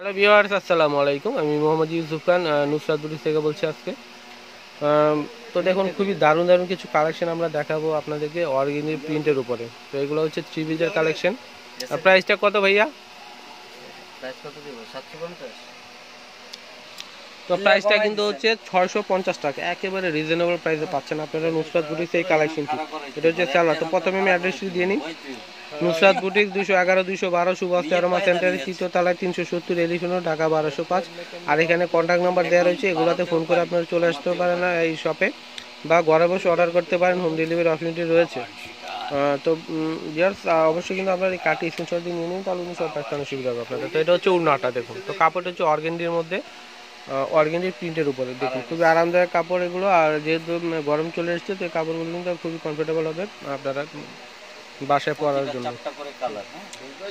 Hello viewers, আসসালামু আলাইকুম। আমি মোহাম্মদ ইউসুফ খান নুসরাত বুটিক থেকে বলছি আজকে। তো দেখুন, খুবই দারুণ দারুণ কিছু কালেকশন আমরা দেখাবো আপনাদেরকে অর্গেনিক প্রিন্টের উপরে। তো এগুলো হচ্ছে থ্রি পিসের কালেকশন। প্রাইসটা কত ভাইয়া? তো প্রাইসটা কিন্তু হচ্ছে 650 টাকা, একেবারে রিজনেবল প্রাইসে পাচ্ছেন আপনারা নুসরাত বুটিক এই কালেকশনটি। এটা হচ্ছে সালোয়ার। তো প্রথমে আমি অ্যাড্রেসটি দিয়ে নিই। নুসরাত বুটিক 211 212 সুভাষ তেরোমা সেন্টারের 3য় তলায় 370 এলিফেন্ট রোড, ঢাকা 1205। আর এখানে কন্ট্যাক্ট নাম্বার দেওয়া রয়েছে, এগুলোতে ফোন করে আপনারা চলে আসতে পারেন না এই শপে, বা ঘরে বসে অর্ডার করতে পারেন। হোম ডেলিভারি অপশনটি রয়েছে। তো ইয়ার্স অবশ্যই কিন্তু আপনার এই কার্ডটি স্ক্রিনশট দিয়ে নিয়ে নিন, তাহলে কিন্তু সব প্যাকটানো সুবিধা হবে আপনাদের। তো এটা হচ্ছে উন্নাটা, দেখুন। তো কাপড়টা হচ্ছে অর্গেন্ডির মধ্যে, অর্গেন্ডির প্রিন্টের উপরে। দেখুন খুবই আরামদায়ক কাপড় এগুলো। আর যেহেতু গরম চলে এসছে, তো এই কাপড়গুলো কিন্তু খুবই কমফোর্টেবল হবে আপনারা বাসায় পরার জন্য।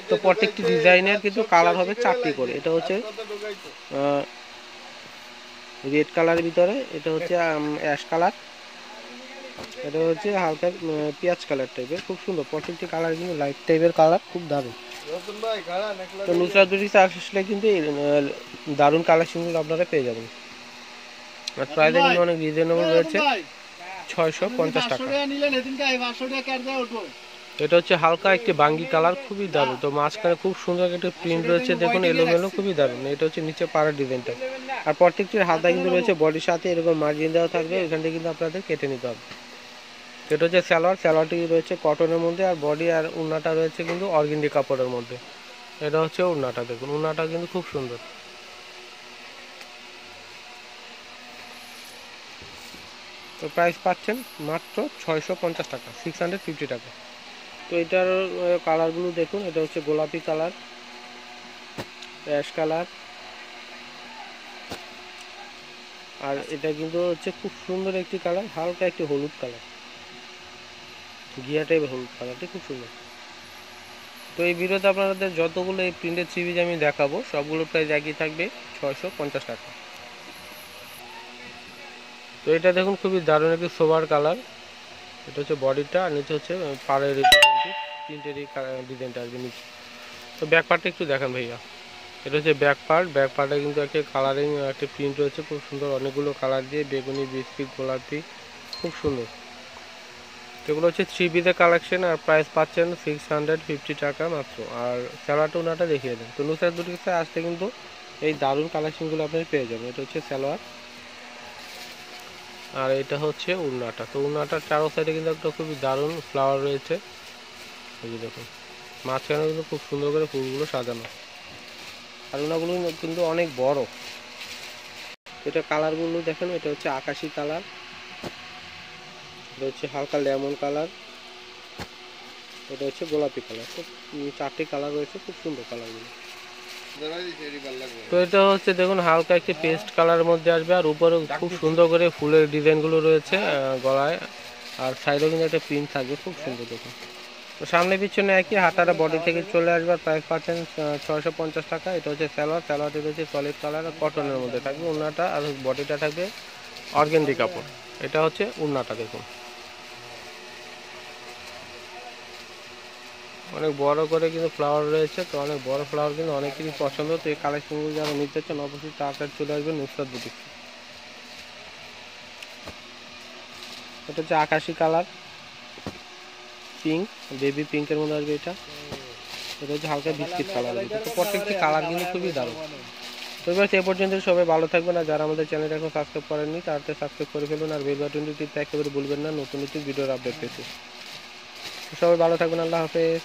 তো প্রত্যেকটি ডিজাইনের কিন্তু কালার হবে 4টি করে। এটা হচ্ছে রেড কালারের ভিতরে, এটা হচ্ছে অ্যাশ কালার, এটা হচ্ছে হালকা পেঁয়াজ কালার টাইপের। খুব সুন্দর, প্রত্যেকটি কালার কিন্তু লাইট টাইপের কালার, খুব দারুণ। তো নুসরাত বুটিক্সে আসলে কিন্তু দারুণ কালেকশনগুলো আপনারা পেয়ে যাবেন। আর প্রাইসে কিন্তু অনেক রিজনেবল রয়েছে, 650 টাকা। এটা হচ্ছে হালকা একটি বাঙ্গি কালার, খুবই দারুণ। তো মাঝখানে খুব সুন্দর একটা প্রিন্ট রয়েছে, দেখুন এলোমেলো, খুবই দারুণ। এটা হচ্ছে নিচে পাড়ার ডিজাইনটা। আর প্রত্যেকটির হাতা কিন্তু রয়েছে বডির সাথে এরকম মার্জিন দেওয়া থাকবে, এখান থেকে কিন্তু আপনাদের কেটে নিতে হবে। এটা হচ্ছে স্যালোয়ারটি রয়েছে কটনের মধ্যে, আর বডি আর উন্নাটা রয়েছে কিন্তু অর্গেন্ডি কাপড়ের মধ্যে। এটা হচ্ছে উন্নাটা, দেখুন উন্নাটা কিন্তু খুব সুন্দর। তো প্রাইস পাচ্ছেন মাত্র 650 টাকা, 650 টাকা। তো এটার কালারগুলো দেখুন, এটা হচ্ছে গোলাপি কালার, অ্যাশ কালার, আর এটা কিন্তু হচ্ছে খুব সুন্দর একটি কালার, হালকা একটি হলুদ কালার, ঘিয়া টাইপের হলুদ কালারটি খুব সুন্দর। তো এই ভিডিওতে আপনাদের যতগুলো এই প্রিন্টের থ্রি পিস আমি দেখাবো, সবগুলো প্রাইস একই থাকবে, 650 টাকা। তো এটা দেখুন, খুবই দারুণ একটি সোবার কালার। এটা হচ্ছে বডিটা, আর নিচে হচ্ছে পাড়ের প্রিন্টের এই ডিজাইনটা আসবে নিচে। তো ব্যাক পার্টটা একটু দেখান ভাইয়া। এটা হচ্ছে ব্যাক পার্টে কিন্তু একটা কালারিং একটা প্রিন্ট রয়েছে, খুব সুন্দর, অনেকগুলো কালার দিয়ে, বেগুনি, বিস্কিট, গোলাপি, খুব সুন্দর। এগুলো হচ্ছে থ্রি পিসের কালেকশন, আর প্রাইস পাচ্ছেন 650 টাকা মাত্র। আর স্যালোয়ারটা ওনাটা দেখিয়ে দেন। তো নুসরাত বুটিক্সে আসতে কিন্তু এই দারুণ কালেকশনগুলো আপনি পেয়ে যাবেন। এটা হচ্ছে সালোয়ার, আর এটা হচ্ছে উন্নাটা। তো উন্নাটার চারো সাইডে কিন্তু একটা খুবই দারুণ ফ্লাওয়ার রয়েছে, এই যে দেখুন, মাঝখানে কিন্তু খুব সুন্দর করে ফুলগুলো সাজানো। আর উনাগুলো কিন্তু অনেক বড়। এটা কালারগুলো দেখেন, এটা হচ্ছে আকাশি কালার, এটা হচ্ছে হালকা লেমন কালার, এটা হচ্ছে গোলাপি কালার। খুব 4টি কালার রয়েছে, খুব সুন্দর কালারগুলো। তো এটা হচ্ছে দেখুন হালকা একটি পেস্ট কালারের মধ্যে আসবে, আর উপরে খুব সুন্দর করে ফুলের ডিজাইনগুলো রয়েছে গলায়, আর সাইডেও কিন্তু একটা প্রিন্ট থাকবে, খুব সুন্দর দেখুন। তো সামনে পিছনে একই, হাতাটা বডি থেকে চলে আসবে। আর প্রাইস পাচ্ছেন 650 টাকা। এটা হচ্ছে স্যালোয়ারটি রয়েছে সলিড কালার আর কটনের মধ্যে থাকবে। ওড়নাটা আর বডিটা থাকবে অর্গেন্ডি কাপড়। এটা হচ্ছে ওড়নাটা, দেখুন অনেক বড় করে কিন্তু ফ্লাওয়ার রয়েছে। তো অনেক বড় ফ্লাওয়ার কিন্তু অনেকেরই পছন্দ। তো এই কালেকশনগুলো যারা নিতে চান অবশ্যই তাড়াতাড়ি চলে আসবেন নুসরাত বুটিক। এটা হচ্ছে আকাশি কালার, পিঙ্ক, বেবি পিঙ্কের মধ্যে আসবে এটা। এটা হচ্ছে হালকা বিস্কিট কালার। তো প্রত্যেকটি কালার কিন্তু খুবই দারুণ। তো এবার সে পর্যন্ত সবাই ভালো থাকবেন। আর যারা আমাদের চ্যানেলটা এখন সাবস্ক্রাইব করেননি, তাড়াতাড়ি সাবস্ক্রাইব করে ফেলুন, আর বেল বাটনটি টিপতে একেবারে ভুলবেন না নতুন নতুন ভিডিওর আপডেট পেতে। সবাই ভালো থাকবেন, আল্লাহ হাফেজ।